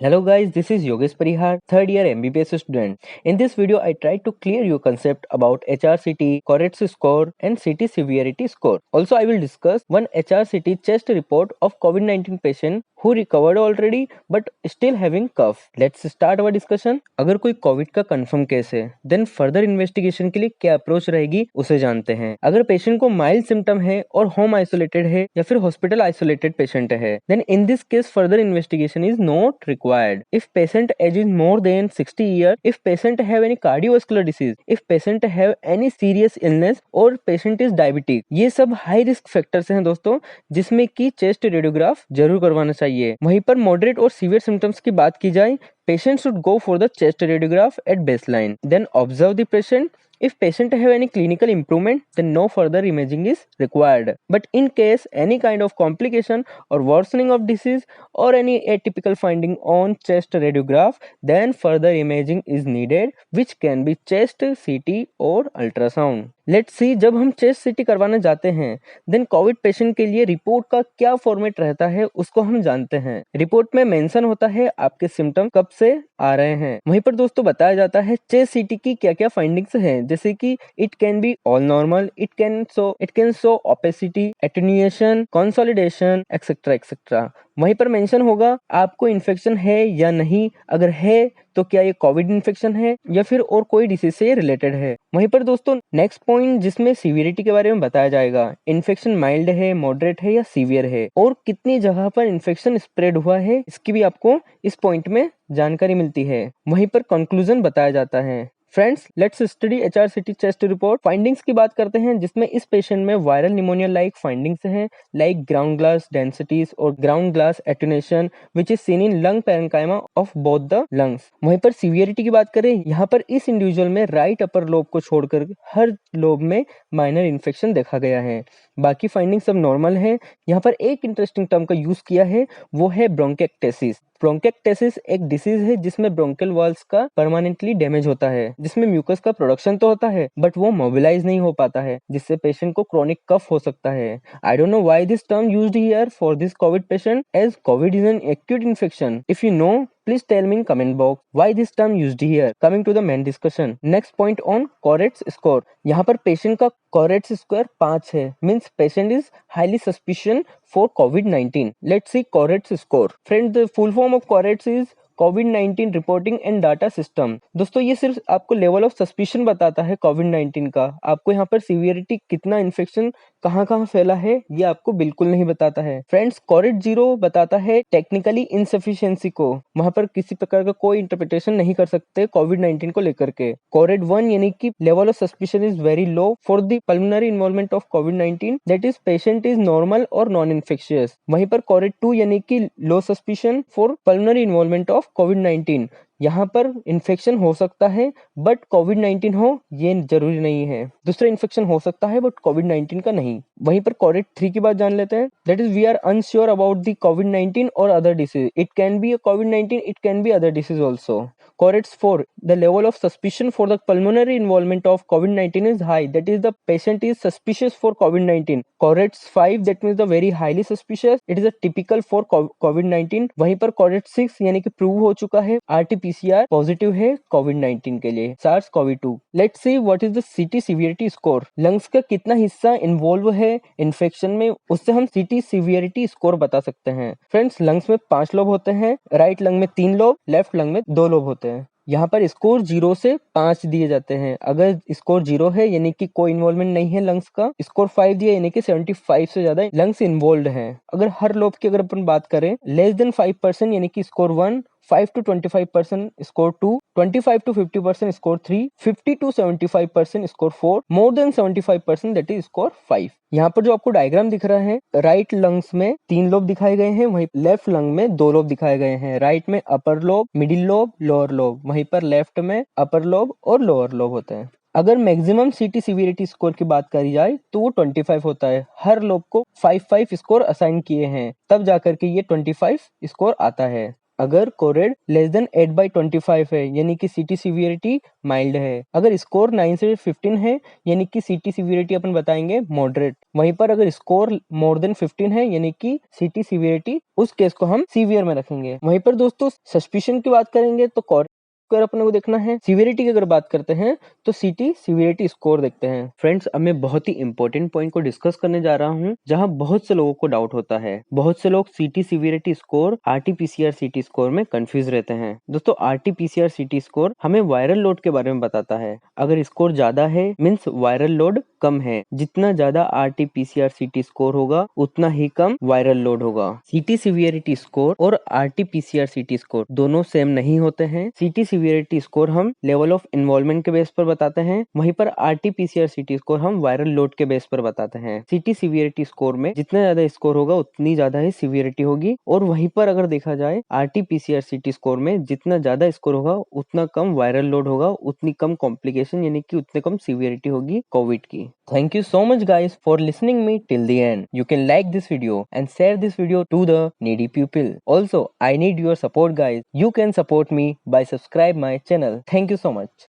Hello guys, this is Yogesh Parihar, third year MBBS student. In this video, I tried to clear your concept about HRCT, Coret's score and CT severity score. Also, I will discuss one HRCT chest report of COVID-19 patient who recovered already but still having cough. Let's start our discussion. अगर कोई Covid का confirm case है, then further investigation के लिए क्या approach रहेगी उसे जानते हैं। अगर पेशेंट को माइल्ड सिम्टम है और होम आइसोलेटेड है या फिर हॉस्पिटल आइसोलेटेड पेशेंट है, then in this case further investigation is not required. If patient age is more than 60 years, if patient have any cardiovascular disease, if patient have any serious illness और patient is diabetic, ये सब high risk factors हैं दोस्तों, जिसमें कि chest radiograph जरूर करवाना चाहिए। वहीं पर मॉडरेट और सीवियर सिम्टम्स की बात की जाए, patient should go for the chest radiograph at baseline. Then observe the patient. If patient have any clinical improvement, then no further imaging is required. But in case any kind of complication or worsening of disease or any atypical finding on chest radiograph, then further imaging is needed, which can be chest CT और ultrasound. Let's see, जब हम chest सीटी करवाने जाते हैं, then Covid patient के लिए report का क्या फॉर्मेट रहता है उसको हम जानते हैं। रिपोर्ट में मेंशन होता है आपके सिम्टम कब से आ रहे हैं। वहीं पर दोस्तों बताया जाता है चेस्ट सीटी की क्या क्या फाइंडिंग्स हैं, जैसे कि it can be all normal, it can show opacity, attenuation, consolidation etcetera etcetera. वहीं पर मेंशन होगा आपको इन्फेक्शन है या नहीं, अगर है तो क्या ये कोविड इन्फेक्शन है या फिर और कोई डिसीज से रिलेटेड है। वहीं पर दोस्तों नेक्स्ट पॉइंट जिसमें सीवियरिटी के बारे में बताया जाएगा, इन्फेक्शन माइल्ड है, मॉडरेट है या सीवियर है और कितनी जगह पर इन्फेक्शन स्प्रेड हुआ है, इसकी भी आपको इस पॉइंट में जानकारी मिलती है। वहीं पर कंक्लूजन बताया जाता है। Friends, let's study HRCT chest report. Findings की बात करते हैं, जिसमें इस पेशेंट में वायरल निमोनिया लाइक फाइंडिंग्स हैं, लाइक ग्राउंड ग्लास डेंसिटीज और ground glass attenuation which is seen in lung parenchyma of both the lungs. वहीं पर सीवियरिटी की बात करें, यहाँ पर इस इंडिविजुअल में राइट अपर लोब को छोड़कर हर लोब में माइनर इन्फेक्शन देखा गया है। बाकी फाइंडिंग सब नॉर्मल है। यहाँ पर एक इंटरेस्टिंग टर्म का यूज किया है, वो है ब्रोंकेक्टेसिस। ब्रोंकेक्टेसिस एक डिसीज है जिसमें ब्रोंकियल वॉल्स का परमानेंटली डैमेज होता है, जिसमें म्यूकस का प्रोडक्शन तो होता है बट वो मोबिलाइज नहीं हो पाता है, जिससे पेशेंट को क्रोनिक कफ हो सकता है। I don't know why this term used here for this COVID patient, as COVID is an acute infection. If you know, please tell me in comment box why this term used here. Coming to the main discussion, next point on Coret's score. यहाँ पर patient का Coret's score 5 है, means patient is highly suspicion for COVID-19. Let's see Coret's score. Friend, the full form of Coret's is COVID-19 reporting and data system. दोस्तों ये सिर्फ आपको level of suspicion बताता है COVID-19 का, आपको यहाँ पर सीवियरिटी कितना इन्फेक्शन कहाँ कहाँ फैला है ये आपको बिल्कुल नहीं बताता है। फ्रेंड्स, कोरेट 0 बताता है टेक्निकली इनसफिशिएंसी को, वहां पर किसी प्रकार का कोई इंटरप्रिटेशन नहीं कर सकते COVID-19 को लेकर के। कोरेट 1 यानी कि level of suspicion is very low for the pulmonary involvement of COVID-19, that is patient is normal और नॉन इन्फेक्शियस। वहीं पर कोरेट 2 यानी कि low suspicion for pulmonary involvement of COVID-19, यहाँ पर इन्फेक्शन हो सकता है बट COVID-19 हो ये जरूरी नहीं है। दूसरा इन्फेक्शन हो सकता है बट COVID-19 का नहीं। वहीं पर कोरेट 3 की बात जान लेते हैं, that is we are unsure about the COVID-19 और other disease, it can be a COVID-19, it can be other disease also. Coret's 4, the level of suspicion for the pulmonary involvement of COVID-19 is high, that is the patient is suspicious for COVID-19. Coret's 5, that means the very highly suspicious, it is a typical for COVID-19. वहीं पर Coret 6 यानी कि prove हो चुका है RT-PCR positive है COVID-19 के लिए, SARS-CoV-2। Let's see what is the CT severity score. Lungs का कितना हिस्सा इन्वॉल्व है इन्फेक्शन में, उससे हम CT severity score बता सकते हैं। फ्रेंड्स, लंग्स में 5 लोब होते हैं, राइट लंग में 3 लोब, लेफ्ट लंग में 2 लोब होते हैं। यहाँ पर स्कोर 0 से 5 दिए जाते हैं। अगर स्कोर 0 है यानी कि कोई इन्वॉल्वमेंट नहीं है लंग्स का, स्कोर 5 दिया यानी कि 75 से ज्यादा लंग्स इन्वॉल्व हैं। अगर हर लोब की अगर अपन बात करें, लेस देन 5% यानी कि score 1, 5 to 25% score 2, 25 to 50% score 3, 50 to 75% score 4, more than 75% that is score 5। यहाँ पर जो आपको डायग्राम दिख रहा है, राइट लंग्स में 3 लोब दिखाए गए हैं, वहीं लेफ्ट लंग में 2 लोब दिखाए गए हैं। राइट में upper lobe, middle lobe, lower lobe, वहीं पर लेफ्ट में अपर लोब और लोअर लोब होते हैं। अगर मैक्सिमम CT सीवियरिटी स्कोर की बात करी जाए तो वो 25 होता है। हर लोब को 5 स्कोर असाइन किए हैं, तब जाकर के ये 25 स्कोर आता है। अगर कोरेड लेस देन 8/25 है यानी कि सिटी सीवियरिटी माइल्ड है। अगर स्कोर 9 से 15 है यानी कि सिटी सीवियरिटी अपन बताएंगे मॉडरेट। वहीं पर अगर स्कोर मोर देन 15 है यानी कि सिटी सीवियरिटी, उस केस को हम सीवियर में रखेंगे। वहीं पर दोस्तों सस्पिशन की बात करेंगे तो अगर अपने को देखना है, सीवियरिटी की अगर बात करते हैं तो सिटी सीवियरिटी स्कोर देखते हैं। फ्रेंड्स, अब मैं बहुत ही इंपॉर्टेंट पॉइंट को डिस्कस करने जा रहा हूं जहां बहुत से लोगों को डाउट होता है। बहुत से लोग city severity score RTPCR city score में कंफ्यूज रहते हैं। दोस्तों, आरटीपीसीआर सिटी स्कोर हमें वायरल लोड के बारे में बताता है। अगर स्कोर ज्यादा है मीन्स वायरल लोड कम है। जितना ज्यादा आरटीपीसीआर सिटी स्कोर होगा उतना ही कम वायरल लोड होगा। सिटी सीवियरिटी स्कोर और आरटीपीसीआर सिटी स्कोर दोनों सेम नहीं होते हैं। सिटी सीवियरिटी स्कोर हम लेवल ऑफ इन्वॉल्वमेंट के बेस पर बताते हैं, वहीं पर आरटीपीसीआर सिटी स्कोर हम वायरल लोड के बेस पर बताते हैं। सिटी सीवियरिटी स्कोर में जितना ज्यादा स्कोर होगा उतनी ज्यादा ही सीवियरिटी होगी, और वहीं पर अगर देखा जाए आरटीपीसीआर सिटी स्कोर में जितना ज्यादा स्कोर होगा उतना कम वायरल लोड होगा, उतनी कम कॉम्प्लिकेशन यानी कि उतने कम सीवियरिटी होगी कोविड की। Thank you so much guys for listening me till the end. You can like this video and share this video to the needy people. Also, I need your support guys. You can support me by subscribe my channel. Thank you so much.